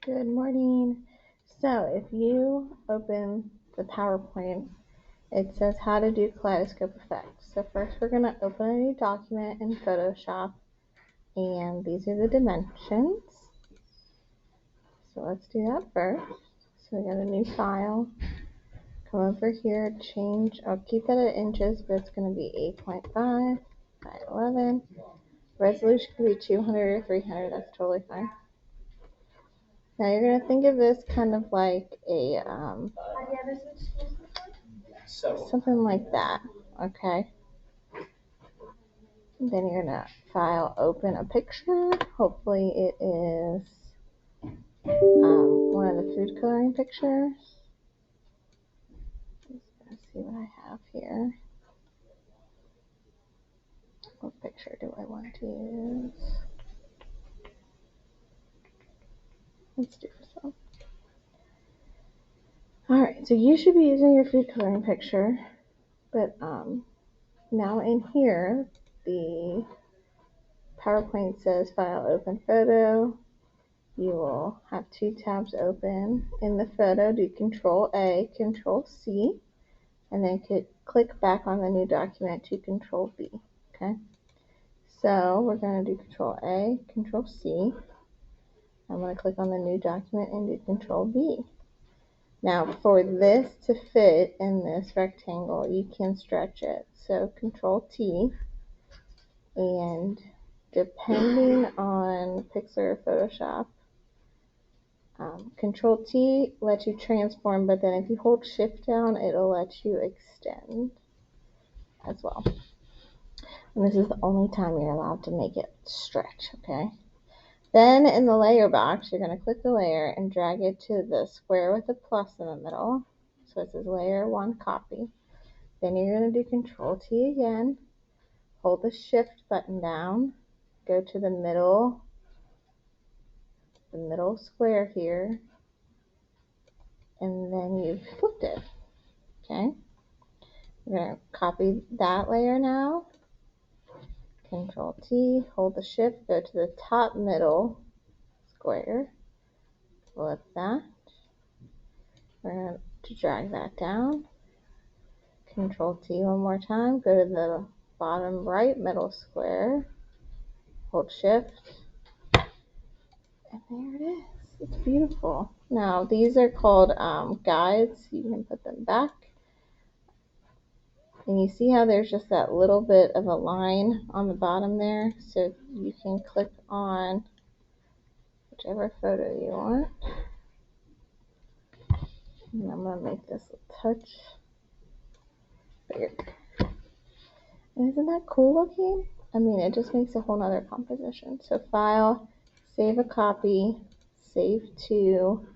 Good morning. So if you open the PowerPoint, it says how to do kaleidoscope effects. So first we're going to open a new document in Photoshop, and these are the dimensions. So let's do that first. So we got a new file. Come over here, change, I'll keep that at inches, but it's going to be 8.5 by 11. Resolution could be 200 or 300, that's totally fine. Now you're going to think of this kind of like a, something like that, okay? Then you're going to file open a picture. Hopefully it is one of the food coloring pictures. Let's see what I have here. What picture do I want to use? Let's do this one. Alright, so you should be using your food coloring picture, but now in here, the PowerPoint says File Open Photo. You will have two tabs open. In the photo, do Control A, Control C, and then click back on the new document to Control B. Okay, so we're going to do Control A, Control C. I'm going to click on the new document and do Control B. Now, for this to fit in this rectangle, you can stretch it. So Control T, and depending on Pixar or Photoshop, Control T lets you transform, but then if you hold Shift down, it'll let you extend as well. And this is the only time you're allowed to make it stretch, okay? Then in the layer box, you're going to click the layer and drag it to the square with the plus in the middle. So it says Layer 1 Copy. Then you're going to do Control T again, hold the Shift button down, go to the middle square here, and then you've flipped it, okay? We're going to copy that layer now. Control T, hold the Shift, go to the top middle square, flip that. We're going to drag that down. Control T one more time, go to the bottom right middle square, hold Shift, and there it is. It's beautiful. Now these are called guides. You can put them back. And you see how there's just that little bit of a line on the bottom there? So you can click on whichever photo you want. And I'm going to make this a touch bigger. And isn't that cool looking? I mean, it just makes a whole nother composition. So File, Save a Copy, Save to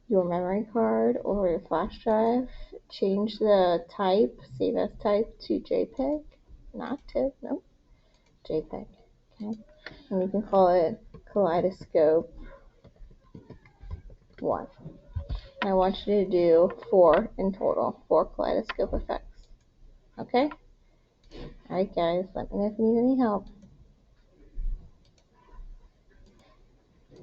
your memory card or your flash drive. Change the type, Save as type to JPEG, not TIFF, no, JPEG. Okay, and you can call it Kaleidoscope 1. And I want you to do 4 in total, 4 kaleidoscope effects. Okay? Alright guys, let me know if you need any help.